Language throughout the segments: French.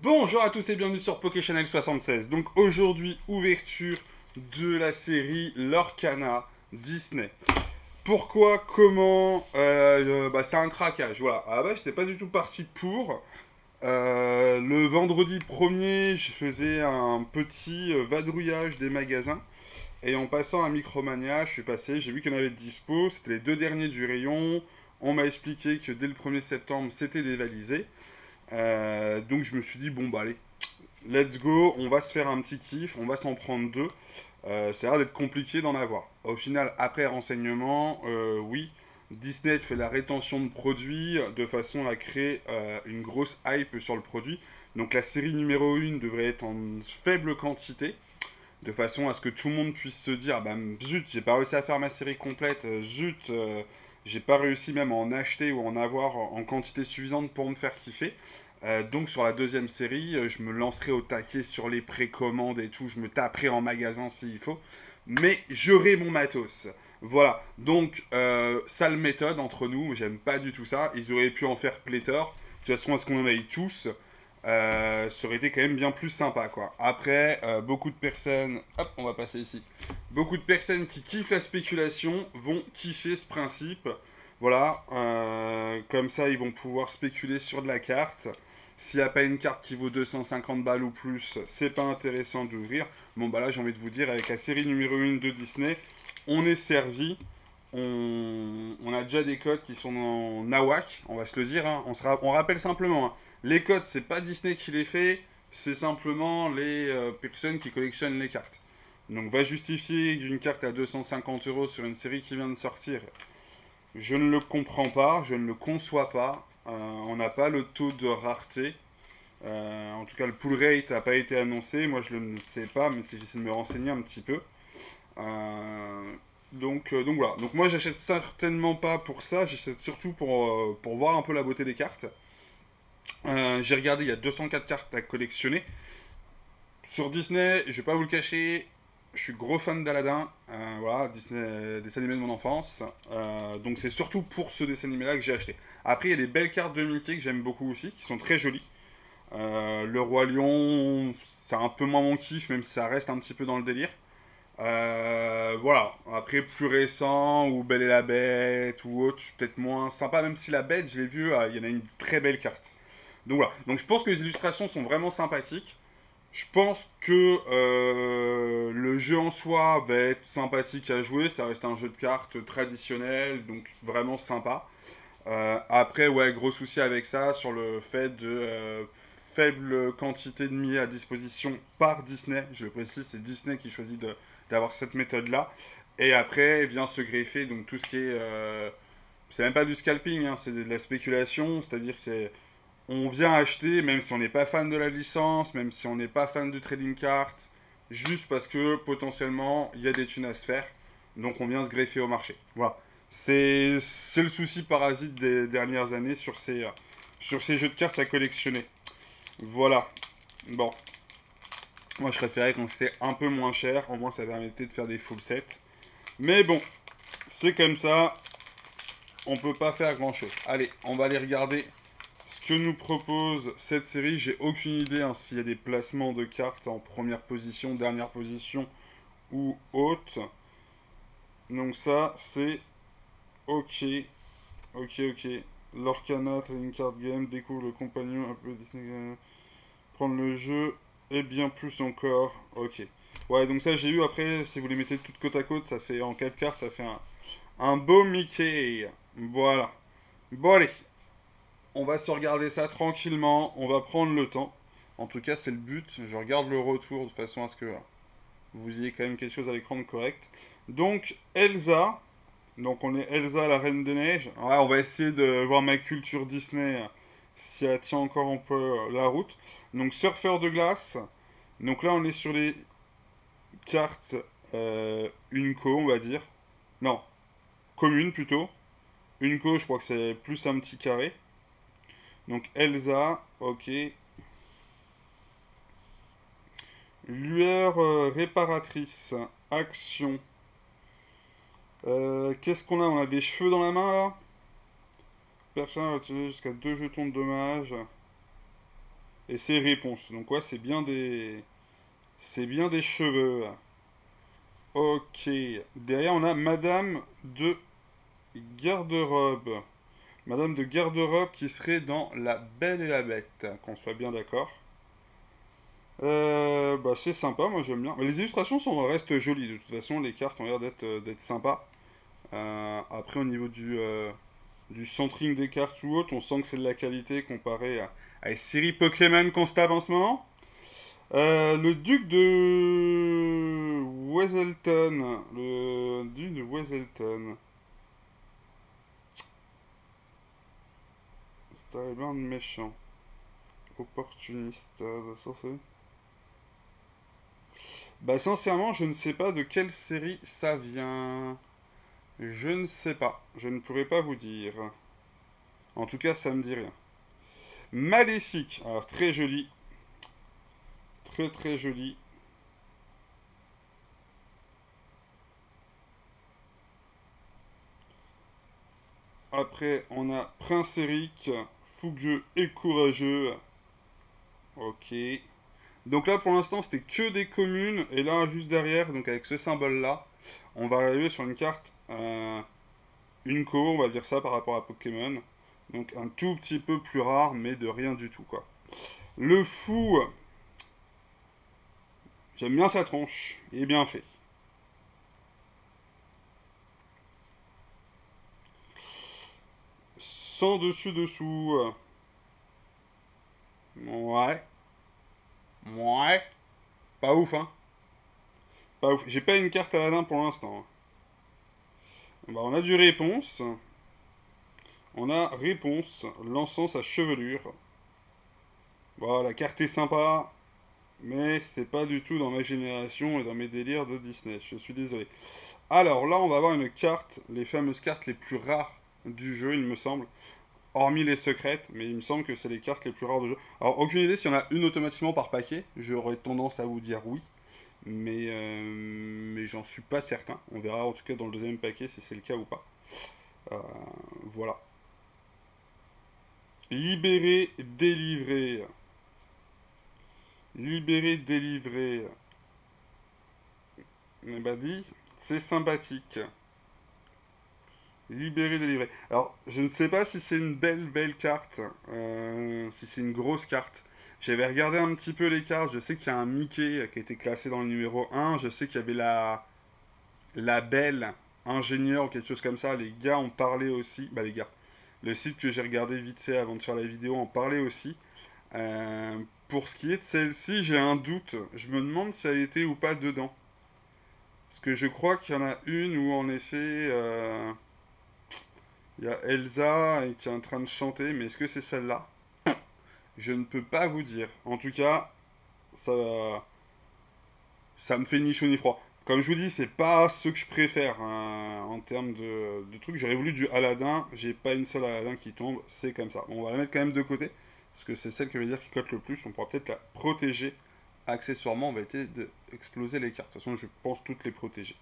Bonjour à tous et bienvenue sur PokéChannel 76. Donc aujourd'hui, ouverture de la série Lorcana Disney. Pourquoi, comment c'est un craquage. Voilà. À la base, j'étais pas du tout parti pour. Le vendredi 1er, je faisais un petit vadrouillage des magasins. Et en passant à Micromania, je suis passé, j'ai vu qu'il y en avait de dispo. C'était les deux derniers du rayon. On m'a expliqué que dès le 1er septembre, c'était dévalisé. Donc je me suis dit, bon bah allez, let's go, on va se faire un petit kiff, on va s'en prendre deux. Ça a l'air d'être compliqué d'en avoir. Au final, après renseignement, oui, Disney fait la rétention de produits de façon à créer une grosse hype sur le produit. Donc la série numéro 1 devrait être en faible quantité, de façon à ce que tout le monde puisse se dire, bah zut, j'ai pas réussi à faire ma série complète, zut, j'ai pas réussi même à en acheter ou en avoir en quantité suffisante pour me faire kiffer. Donc sur la deuxième série, je me lancerai au taquet sur les précommandes et tout, je me taperai en magasin s'il faut, mais j'aurai mon matos. Voilà, donc sale méthode entre nous, j'aime pas du tout ça, ils auraient pu en faire pléthore, de toute façon à ce qu'on en aille tous, ça aurait été quand même bien plus sympa quoi. Après, beaucoup de personnes, hop, on va passer ici, beaucoup de personnes qui kiffent la spéculation vont kiffer ce principe, voilà, comme ça ils vont pouvoir spéculer sur de la carte. S'il n'y a pas une carte qui vaut 250 balles ou plus, c'est pas intéressant d'ouvrir. Bon, bah là, j'ai envie de vous dire, avec la série numéro 1 de Disney, on est servi. On a déjà des codes qui sont en nawak, on va se le dire. Hein. On rappelle simplement, hein. Les codes, c'est pas Disney qui les fait, c'est simplement les personnes qui collectionnent les cartes. Donc, va justifier d'une carte à 250 euros sur une série qui vient de sortir. Je ne le comprends pas, je ne le conçois pas. On n'a pas le taux de rareté. En tout cas, le pull rate n'a pas été annoncé. Moi, je ne le sais pas, mais j'essaie de me renseigner un petit peu. Donc voilà. Donc moi, j'achète certainement pas pour ça. J'achète surtout pour voir un peu la beauté des cartes. J'ai regardé, il y a 204 cartes à collectionner. Sur Disney, je vais pas vous le cacher, je suis gros fan d'Aladin. Voilà, Disney, dessin animé de mon enfance. Donc c'est surtout pour ce dessin animé là que j'ai acheté. Après, il y a des belles cartes de Mickey que j'aime beaucoup aussi, qui sont très jolies. Le Roi Lion, c'est un peu moins mon kiff, même si ça reste un petit peu dans le délire. Voilà. Après, plus récent, ou Belle et la Bête, ou autre, je suis peut-être moins sympa, même si la Bête, je l'ai vu, il y en a une très belle carte. Donc voilà. Donc je pense que les illustrations sont vraiment sympathiques. Je pense que le jeu en soi va être sympathique à jouer. Ça reste un jeu de cartes traditionnel, donc vraiment sympa. Après, ouais, gros souci avec ça, sur le fait de faible quantité de mis à disposition par Disney. Je le précise, c'est Disney qui choisit d'avoir cette méthode-là. Et après vient se greffer donc tout ce qui est... c'est même pas du scalping, hein, c'est de la spéculation. C'est-à-dire qu'on vient acheter, même si on n'est pas fan de la licence, même si on n'est pas fan du trading card, juste parce que potentiellement il y a des thunes à se faire. Donc on vient se greffer au marché. Voilà. C'est le souci parasite des dernières années sur ces jeux de cartes à collectionner. Voilà. Bon. Moi, je préférais quand c'était un peu moins cher. Au moins, ça permettait de faire des full sets. Mais bon, c'est comme ça. On peut pas faire grand chose. Allez, on va aller regarder ce que nous propose cette série. J'ai aucune idée hein, s'il y a des placements de cartes en première position, dernière position ou haute. Donc ça, c'est ok. Ok. Lorcana, Trading Card Game, découvre le compagnon un peu Disney. Prendre le jeu et bien plus encore. Ok. Ouais, donc ça j'ai eu après, si vous les mettez toutes côte à côte, ça fait en 4 cartes, ça fait un beau Mickey. Voilà. Bon allez, on va se regarder ça tranquillement, on va prendre le temps. En tout cas, c'est le but. Je regarde le retour de façon à ce que vous ayez quand même quelque chose à l'écran de correct. Donc, Elsa. Donc, on est Elsa, la Reine des Neiges. Ouais, on va essayer de voir ma culture Disney si elle tient encore un peu la route. Donc, surfeur de glace. Donc là, on est sur les cartes Unco, on va dire. Non, commune plutôt. Unco, je crois que c'est plus un petit carré. Donc Elsa, ok. Lueur réparatrice, action. Qu'est-ce qu'on a? On a des cheveux dans la main là. Personne a retiré jusqu'à 2 jetons de dommage. Et c'est réponse. Donc ouais, c'est bien des... C'est bien des cheveux. Ok. Derrière, on a Madame de Garde-robe. Madame de Garde-robe qui serait dans La Belle et la Bête, qu'on soit bien d'accord. Bah c'est sympa, moi j'aime bien. Mais les illustrations restent jolies, de toute façon, les cartes ont l'air d'être sympas. Après, au niveau du centering des cartes ou autre, on sent que c'est de la qualité comparé à les séries Pokémon qu'on se tape en ce moment. Le duc de Weselton. Le duc de Weselton. Starbound méchant. Opportuniste. Ça, c'est... Bah sincèrement, je ne sais pas de quelle série ça vient. Je ne sais pas. Je ne pourrais pas vous dire. En tout cas, ça me dit rien. Maléfique. Alors, très joli. Très très joli. Après, on a Prince Eric. Fougueux et courageux. Ok. Donc là, pour l'instant, c'était que des communes. Et là, juste derrière, donc avec ce symbole-là, on va arriver sur une carte, une co, on va dire ça, par rapport à Pokémon. Donc un tout petit peu plus rare, mais de rien du tout, quoi. Le fou, j'aime bien sa tronche. Il est bien fait. Sans dessus-dessous. Ouais. Ouais. Pas ouf, hein. Pas ouf. J'ai pas une carte Aladdin pour l'instant. Bah, on a du réponse. On a réponse, lançant sa chevelure. Bon, la carte est sympa, mais c'est pas du tout dans ma génération et dans mes délires de Disney. Je suis désolé. Alors là, on va avoir une carte, les fameuses cartes les plus rares du jeu, il me semble. Hormis les secrètes, mais il me semble que c'est les cartes les plus rares du jeu. Alors, aucune idée s'il y en a une automatiquement par paquet. J'aurais tendance à vous dire oui. Mais j'en suis pas certain. On verra en tout cas dans le deuxième paquet si c'est le cas ou pas. Euh, voilà. Libéré, délivré. Libéré, délivré. Eh ben dit, c'est sympathique. Libéré, délivré. Alors, je ne sais pas si c'est une belle carte, si c'est une grosse carte. J'avais regardé un petit peu les cartes, je sais qu'il y a un Mickey qui a été classé dans le numéro 1, je sais qu'il y avait la belle ingénieure ou quelque chose comme ça, les gars ont parlé aussi, bah les gars, le site que j'ai regardé vite fait avant de faire la vidéo en parlait aussi. Pour ce qui est de celle-ci, j'ai un doute, je me demande si elle était ou pas dedans. Parce que je crois qu'il y en a une où en effet... il y a Elsa qui est en train de chanter, mais est-ce que c'est celle-là? Je ne peux pas vous dire. En tout cas, ça, ça me fait ni chaud ni froid. Comme je vous dis, c'est pas ce que je préfère hein, en termes de trucs. J'aurais voulu du Aladdin, j'ai pas une seule Aladdin qui tombe, c'est comme ça. Bon, on va la mettre quand même de côté, parce que c'est celle qui veut dire qui cote le plus. On pourra peut-être la protéger. Accessoirement, on va essayer d'exploser les cartes. De toute façon, je pense toutes les protéger.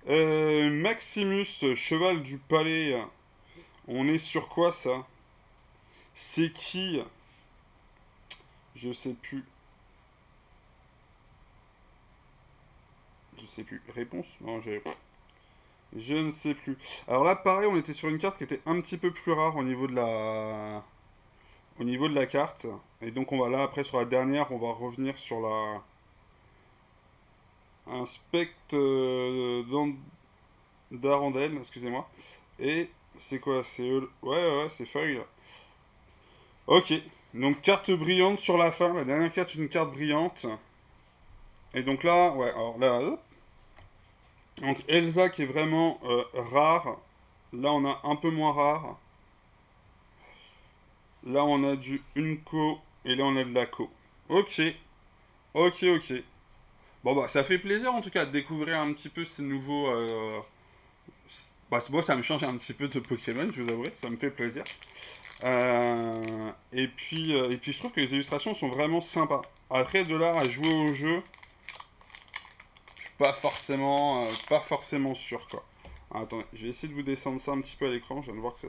Maximus, cheval du palais. On est sur quoi ça? C'est qui? Je sais plus. Je sais plus. Réponse? Non, j'ai... Je ne sais plus. Alors là, pareil, on était sur une carte qui était un petit peu plus rare au niveau de la carte. Et donc on va là, après, sur la dernière, on va revenir sur la... Un spectre d'Arandel, excusez-moi. Et c'est quoi? C'est... Ouais, c'est feuille. Ok. Donc carte brillante sur la fin. La dernière carte, une carte brillante. Et donc là, ouais, alors là, hop. Donc Elsa qui est vraiment rare. Là, on a un peu moins rare. Là, on a du Unco et là, on a de la Co. Ok, ok. Bon, bah, ça fait plaisir en tout cas de découvrir un petit peu ces nouveaux. Bah, moi, ça me change un petit peu de Pokémon, je vous avouerai, ça me fait plaisir. Et puis, je trouve que les illustrations sont vraiment sympas. Après, de là à jouer au jeu, je suis pas forcément sûr, quoi. Ah, attendez, je vais essayer de vous descendre ça un petit peu à l'écran, je viens de voir que ça...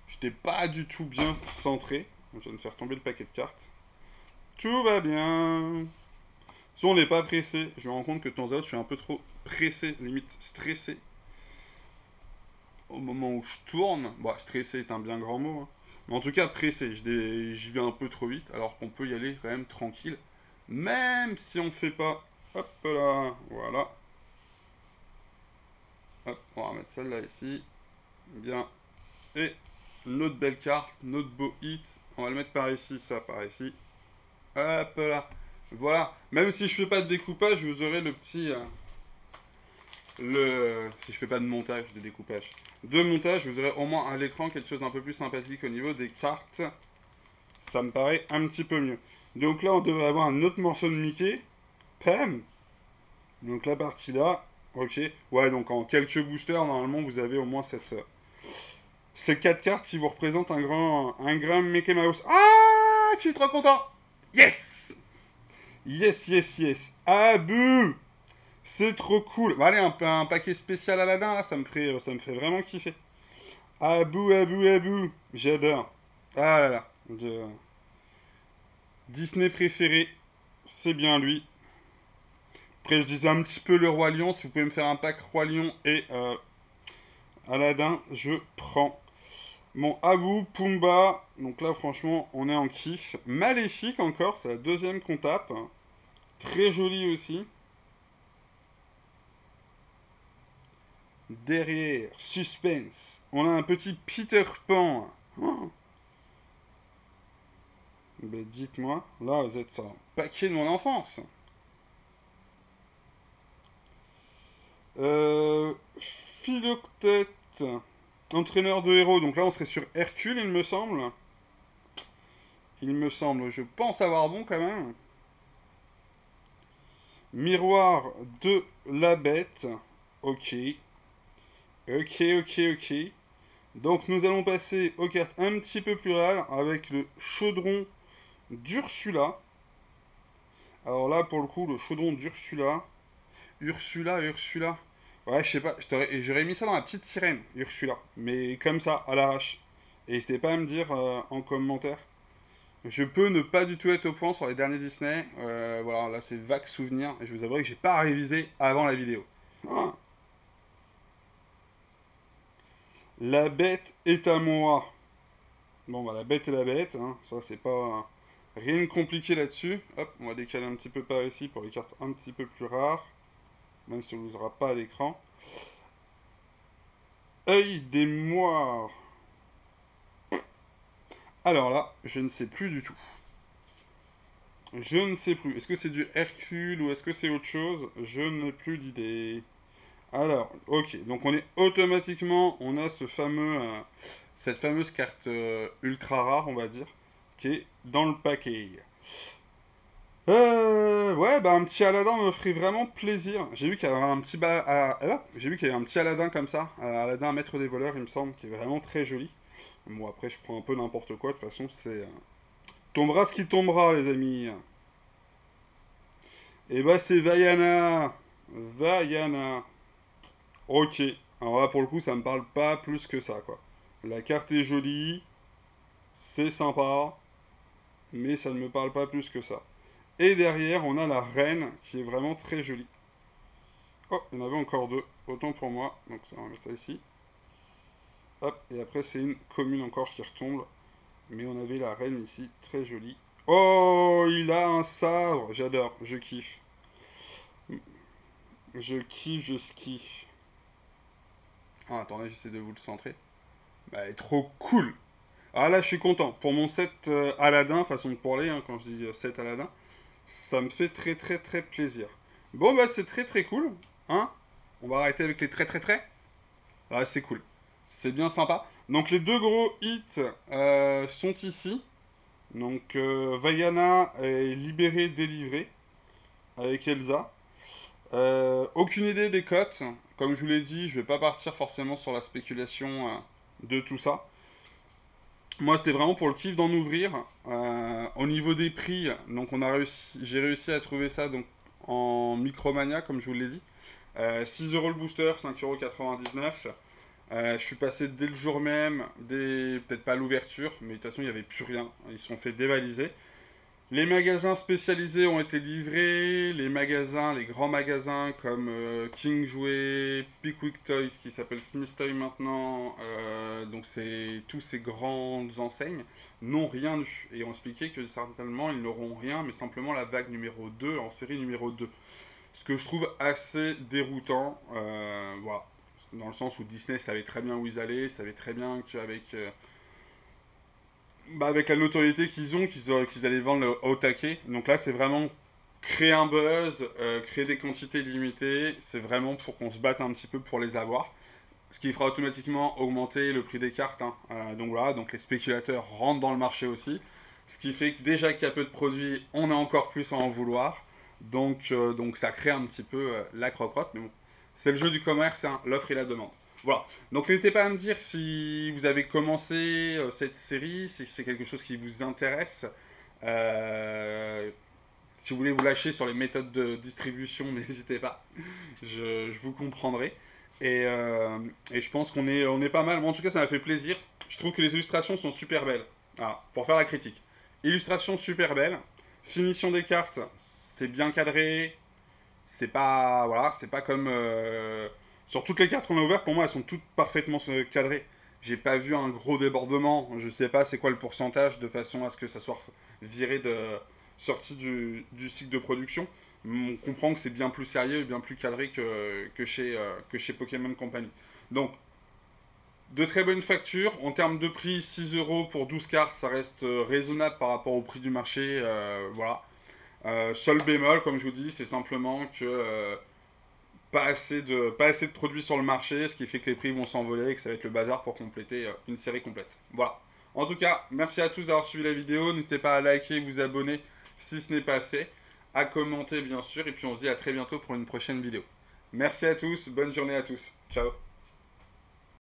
J'étais pas du tout bien centré. Je viens de faire tomber le paquet de cartes. Tout va bien. Si on n'est pas pressé, je me rends compte que de temps à autre, je suis un peu trop pressé, limite stressé. Au moment où je tourne, bon, stressé est un bien grand mot, hein. Mais en tout cas, pressé, j'y vais un peu trop vite, alors qu'on peut y aller quand même tranquille. Même si on fait pas, hop là, voilà. Hop, on va remettre celle-là ici. Bien. Et notre belle carte, notre beau hit, on va le mettre par ici, ça par ici. Hop là. Voilà. Même si je fais pas de découpage, vous aurez le petit... si je fais pas de montage, de découpage. De montage, vous aurez au moins à l'écran quelque chose d'un peu plus sympathique au niveau des cartes. Ça me paraît un petit peu mieux. Donc là, on devrait avoir un autre morceau de Mickey. Pam. Donc la partie là. Ok. Ouais, donc en quelques boosters, normalement, vous avez au moins ces 4 cartes qui vous représentent un grand Mickey Mouse. Ah, je suis trop content. Yes. Yes, yes, yes. Ah, bouh. C'est trop cool. Bon, allez, un paquet spécial Aladdin, là, ça me ferait vraiment kiffer. Abou, abou, abou. J'adore. Ah là là. Disney préféré, c'est bien lui. Après, je disais un petit peu le Roi Lion. Si vous pouvez me faire un pack Roi Lion et Aladdin, je prends. Mon Abou, Pumba. Donc là, franchement, on est en kiff. Maléfique encore, c'est la deuxième qu'on tape. Très joli aussi. Derrière, suspense. On a un petit Peter Pan. Oh. Ben dites-moi, là vous êtes sur un paquet de mon enfance. Philoctète, entraîneur de héros. Donc là on serait sur Hercule, il me semble. Il me semble, je pense avoir bon quand même. Miroir de la bête. Ok. Ok, ok, ok. Donc nous allons passer aux cartes un petit peu plus rares avec le chaudron d'Ursula. Alors là, pour le coup, le chaudron d'Ursula. Ursula. Ouais, je sais pas, j'aurais mis ça dans la petite sirène, Ursula. Mais comme ça, à l'arrache. Et n'hésitez pas à me dire en commentaire. Je peux ne pas du tout être au point sur les derniers Disney. Voilà, là c'est vague souvenir. Et je vous avoue que j'ai pas révisé avant la vidéo. Ah. La bête est à moi. Bon, bah la bête est la bête. Hein. Ça, c'est pas rien de compliqué là-dessus. Hop, on va décaler un petit peu par ici pour les cartes un petit peu plus rares. Même si on ne l'usera pas à l'écran. Œil des moires. Alors là, je ne sais plus du tout. Je ne sais plus. Est-ce que c'est du Hercule ou est-ce que c'est autre chose? Je n'ai plus d'idée. Alors, ok. Donc on est automatiquement, on a cette fameuse carte ultra rare, on va dire, qui est dans le paquet. Ouais, bah un petit Aladdin me ferait vraiment plaisir. J'ai vu qu'il y avait un petit j'ai vu qu'il y avait un petit Aladdin comme ça, Aladdin maître des voleurs, il me semble, qui est vraiment très joli. Bon après je prends un peu n'importe quoi, de toute façon c'est tombera ce qui tombera les amis. Et bah c'est Vaiana. Vaiana. Ok. Alors là pour le coup ça me parle pas plus que ça quoi. La carte est jolie, c'est sympa, mais ça ne me parle pas plus que ça. Et derrière, on a la reine, qui est vraiment très jolie. Oh, il y en avait encore deux. Autant pour moi. Donc, ça, on va mettre ça ici. Hop, et après, c'est une commune encore qui retombe. Mais on avait la reine ici, très jolie. Oh, il a un sabre. J'adore, je kiffe. Je kiffe, je skiffe. Ah, attendez, j'essaie de vous le centrer. Bah, elle est trop cool. Ah là, je suis content. Pour mon set Aladdin, façon de parler, hein, quand je dis set Aladdin, ça me fait très très très plaisir. Bon bah c'est très très cool, hein. On va arrêter avec les très très très. Ah c'est cool, c'est bien sympa. Donc les deux gros hits sont ici. Donc Vaiana est libérée, délivrée avec Elsa. Aucune idée des cotes. Comme je vous l'ai dit, je vais pas partir forcément sur la spéculation de tout ça. Moi, c'était vraiment pour le kiff d'en ouvrir. Au niveau des prix, donc j'ai réussi à trouver ça donc en Micromania, comme je vous l'ai dit. 6 euros le booster, 5,99 €. Je suis passé dès le jour même, peut-être pas à l'ouverture, mais de toute façon, il n'y avait plus rien. Ils se sont fait dévaliser. Les magasins spécialisés ont été livrés, les magasins, les grands magasins comme King Jouet, Pickwick Toys qui s'appelle Smith Toy maintenant, donc c'est tous ces grandes enseignes n'ont rien eu et ont expliqué que certainement ils n'auront rien mais simplement la vague numéro 2 en série numéro 2. Ce que je trouve assez déroutant, voilà, dans le sens où Disney savait très bien où ils allaient, savait très bien qu'avec avec la notoriété qu'ils ont, qu'ils allaient vendre au taquet. Donc là, c'est vraiment créer un buzz, créer des quantités limitées. C'est vraiment pour qu'on se batte un petit peu pour les avoir. Ce qui fera automatiquement augmenter le prix des cartes. Hein. Donc voilà, donc les spéculateurs rentrent dans le marché aussi. Ce qui fait que déjà qu'il y a peu de produits, on a encore plus à en vouloir. Donc ça crée un petit peu la croque-crotte. Mais bon, c'est le jeu du commerce, hein, l'offre et la demande. Voilà. Donc n'hésitez pas à me dire si vous avez commencé cette série, si c'est quelque chose qui vous intéresse. Euh, Si vous voulez vous lâcher sur les méthodes de distribution, n'hésitez pas. Je vous comprendrai. Et je pense on est pas mal. Moi, en tout cas, ça m'a fait plaisir. Je trouve que les illustrations sont super belles. Ah, pour faire la critique. Illustration super belle. Finition des cartes, c'est bien cadré. C'est pas, voilà, c'est pas comme sur toutes les cartes qu'on a ouvertes. Pour moi, elles sont toutes parfaitement cadrées. J'ai pas vu un gros débordement. Je sais pas c'est quoi le pourcentage de façon à ce que ça soit viré de sorti du cycle de production. On comprend que c'est bien plus sérieux et bien plus cadré que chez Pokémon Company. Donc, de très bonnes factures. En termes de prix, 6 euros pour 12 cartes, ça reste raisonnable par rapport au prix du marché. Voilà. Seul bémol, comme je vous dis, c'est simplement que pas assez de produits sur le marché, ce qui fait que les prix vont s'envoler et que ça va être le bazar pour compléter une série complète. Voilà. En tout cas, merci à tous d'avoir suivi la vidéo. N'hésitez pas à liker et vous abonner si ce n'est pas fait, à commenter bien sûr, et puis on se dit à très bientôt pour une prochaine vidéo. Merci à tous, bonne journée à tous. Ciao.